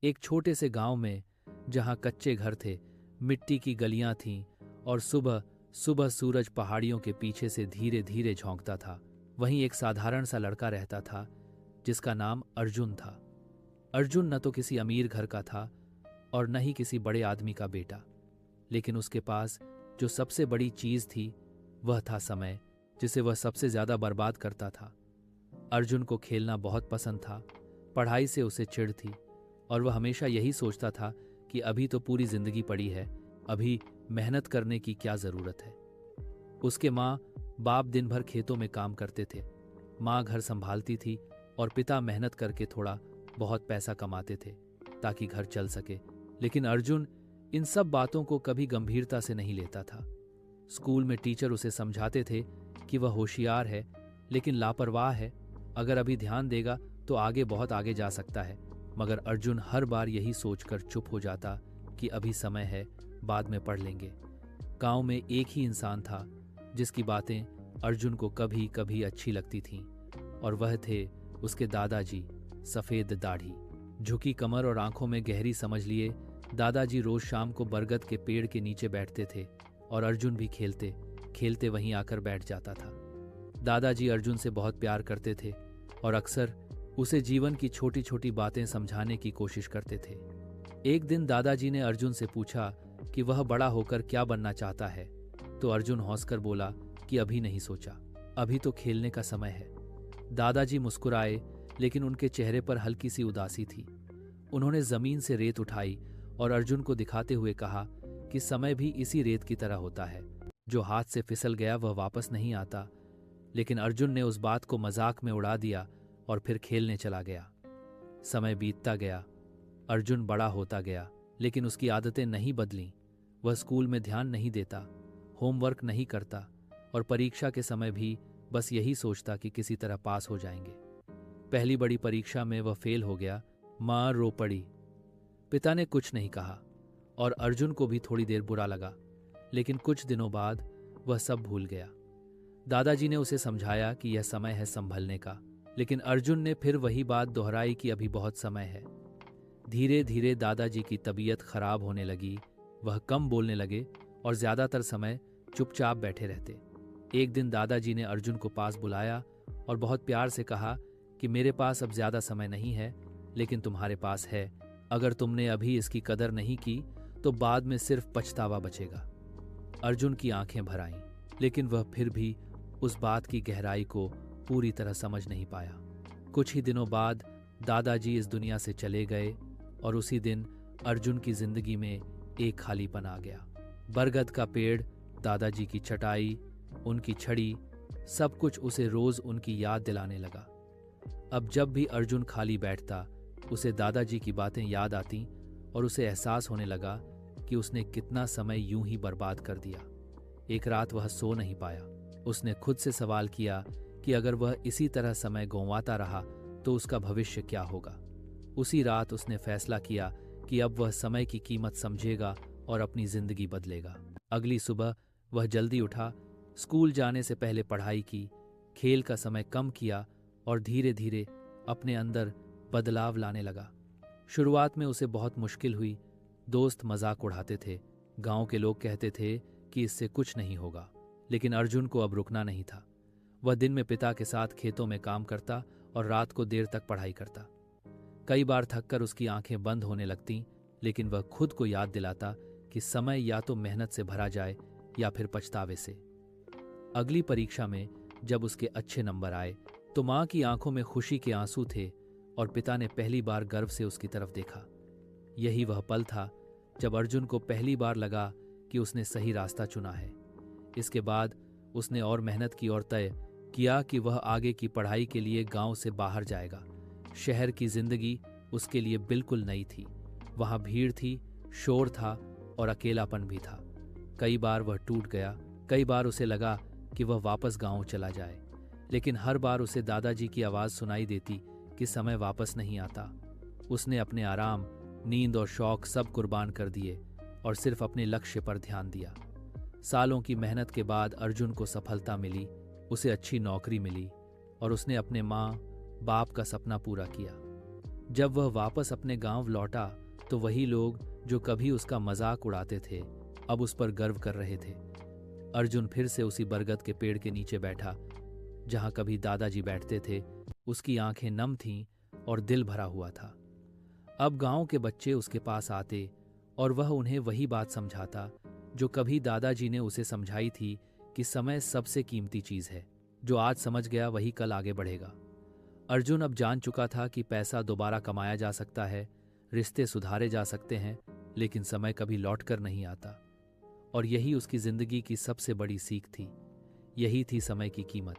एक छोटे से गांव में, जहां कच्चे घर थे, मिट्टी की गलियां थीं और सुबह सुबह सूरज पहाड़ियों के पीछे से धीरे धीरे झोंकता था, वहीं एक साधारण सा लड़का रहता था जिसका नाम अर्जुन था। अर्जुन न तो किसी अमीर घर का था और न ही किसी बड़े आदमी का बेटा, लेकिन उसके पास जो सबसे बड़ी चीज थी वह था समय, जिसे वह सबसे ज्यादा बर्बाद करता था। अर्जुन को खेलना बहुत पसंद था, पढ़ाई से उसे चिढ़ थी और वह हमेशा यही सोचता था कि अभी तो पूरी जिंदगी पड़ी है, अभी मेहनत करने की क्या जरूरत है। उसके माँ बाप दिन भर खेतों में काम करते थे। माँ घर संभालती थी और पिता मेहनत करके थोड़ा बहुत पैसा कमाते थे ताकि घर चल सके। लेकिन अर्जुन इन सब बातों को कभी गंभीरता से नहीं लेता था। स्कूल में टीचर उसे समझाते थे कि वह होशियार है लेकिन लापरवाह है, अगर अभी ध्यान देगा तो आगे बहुत आगे जा सकता है। मगर अर्जुन हर बार यही सोचकर चुप हो जाता कि अभी समय है, बाद में पढ़ लेंगे। गांव में एक ही इंसान था जिसकी बातें अर्जुन को कभी कभी अच्छी लगती थीं, और वह थे उसके दादाजी, सफेद दाढ़ी, झुकी कमर और आंखों में गहरी समझ लिए। दादाजी रोज शाम को बरगद के पेड़ के नीचे बैठते थे और अर्जुन भी खेलते खेलते वहीं आकर बैठ जाता था। दादाजी अर्जुन से बहुत प्यार करते थे और अक्सर उसे जीवन की छोटी छोटी बातें समझाने की कोशिश करते थे। एक दिन दादाजी ने अर्जुन से पूछा कि वह बड़ा होकर क्या बनना चाहता है, तो अर्जुन हंसकर बोला कि अभी नहीं सोचा, अभी तो खेलने का समय है। दादाजी मुस्कुराए, लेकिन उनके चेहरे पर हल्की सी उदासी थी। उन्होंने जमीन से रेत उठाई और अर्जुन को दिखाते हुए कहा कि समय भी इसी रेत की तरह होता है, जो हाथ से फिसल गया वह वापस नहीं आता। लेकिन अर्जुन ने उस बात को मजाक में उड़ा दिया और फिर खेलने चला गया। समय बीतता गया, अर्जुन बड़ा होता गया, लेकिन उसकी आदतें नहीं बदलीं। वह स्कूल में ध्यान नहीं देता, होमवर्क नहीं करता और परीक्षा के समय भी बस यही सोचता कि किसी तरह पास हो जाएंगे। पहली बड़ी परीक्षा में वह फेल हो गया। मां रो पड़ी। पिता ने कुछ नहीं कहा और अर्जुन को भी थोड़ी देर बुरा लगा, लेकिन कुछ दिनों बाद वह सब भूल गया। दादाजी ने उसे समझाया कि यह समय है संभलने का, लेकिन अर्जुन ने फिर वही बात दोहराई कि अभी बहुत समय है। धीरे धीरे दादाजी की तबीयत खराब होने लगी। वह कम बोलने लगे और ज्यादातर समय चुपचाप बैठे रहते। एक दिन दादाजी ने अर्जुन को पास बुलाया और बहुत प्यार से कहा कि मेरे पास अब ज्यादा समय नहीं है, लेकिन तुम्हारे पास है। अगर तुमने अभी इसकी कदर नहीं की तो बाद में सिर्फ पछतावा बचेगा। अर्जुन की आंखें भर आईं, लेकिन वह फिर भी उस बात की गहराई को पूरी तरह समझ नहीं पाया। कुछ ही दिनों बाद दादाजी इस दुनिया से चले गए और उसी दिन अर्जुन की जिंदगी में एक खालीपन आ गया। बरगद का पेड़, दादाजी की चटाई, उनकी छड़ी, सब कुछ उसे रोज उनकी याद दिलाने लगा। अब जब भी अर्जुन खाली बैठता, उसे दादाजी की बातें याद आती और उसे एहसास होने लगा कि उसने कितना समय यूं ही बर्बाद कर दिया। एक रात वह सो नहीं पाया। उसने खुद से सवाल किया कि अगर वह इसी तरह समय गंवाता रहा तो उसका भविष्य क्या होगा। उसी रात उसने फैसला किया कि अब वह समय की कीमत समझेगा और अपनी जिंदगी बदलेगा। अगली सुबह वह जल्दी उठा, स्कूल जाने से पहले पढ़ाई की, खेल का समय कम किया और धीरे धीरे अपने अंदर बदलाव लाने लगा। शुरुआत में उसे बहुत मुश्किल हुई। दोस्त मजाक उड़ाते थे, गांव के लोग कहते थे कि इससे कुछ नहीं होगा, लेकिन अर्जुन को अब रुकना नहीं था। वह दिन में पिता के साथ खेतों में काम करता और रात को देर तक पढ़ाई करता। कई बार थककर उसकी आंखें बंद होने लगतीं, लेकिन वह खुद को याद दिलाता कि समय या तो मेहनत से भरा जाए या फिर पछतावे से। अगली परीक्षा में जब उसके अच्छे नंबर आए तो मां की आंखों में खुशी के आंसू थे और पिता ने पहली बार गर्व से उसकी तरफ देखा। यही वह पल था जब अर्जुन को पहली बार लगा कि उसने सही रास्ता चुना है। इसके बाद उसने और मेहनत की और तय किया कि वह आगे की पढ़ाई के लिए गांव से बाहर जाएगा। शहर की जिंदगी उसके लिए बिल्कुल नई थी। वहां भीड़ थी, शोर था और अकेलापन भी था। कई बार वह टूट गया, कई बार उसे लगा कि वह वापस गांव चला जाए, लेकिन हर बार उसे दादाजी की आवाज सुनाई देती कि समय वापस नहीं आता। उसने अपने आराम, नींद और शौक सब कुर्बान कर दिए और सिर्फ अपने लक्ष्य पर ध्यान दिया। सालों की मेहनत के बाद अर्जुन को सफलता मिली, उसे अच्छी नौकरी मिली और उसने अपने माँ बाप का सपना पूरा किया। जब वह वापस अपने गांव लौटा तो वही लोग जो कभी उसका मजाक उड़ाते थे अब उस पर गर्व कर रहे थे। अर्जुन फिर से उसी बरगद के पेड़ के नीचे बैठा जहां कभी दादाजी बैठते थे। उसकी आंखें नम थीं और दिल भरा हुआ था। अब गांव के बच्चे उसके पास आते और वह उन्हें वही बात समझाता जो कभी दादाजी ने उसे समझाई थी कि समय सबसे कीमती चीज है। जो आज समझ गया वही कल आगे बढ़ेगा। अर्जुन अब जान चुका था कि पैसा दोबारा कमाया जा सकता है, रिश्ते सुधारे जा सकते हैं, लेकिन समय कभी लौट कर नहीं आता। और यही उसकी जिंदगी की सबसे बड़ी सीख थी। यही थी समय की कीमत।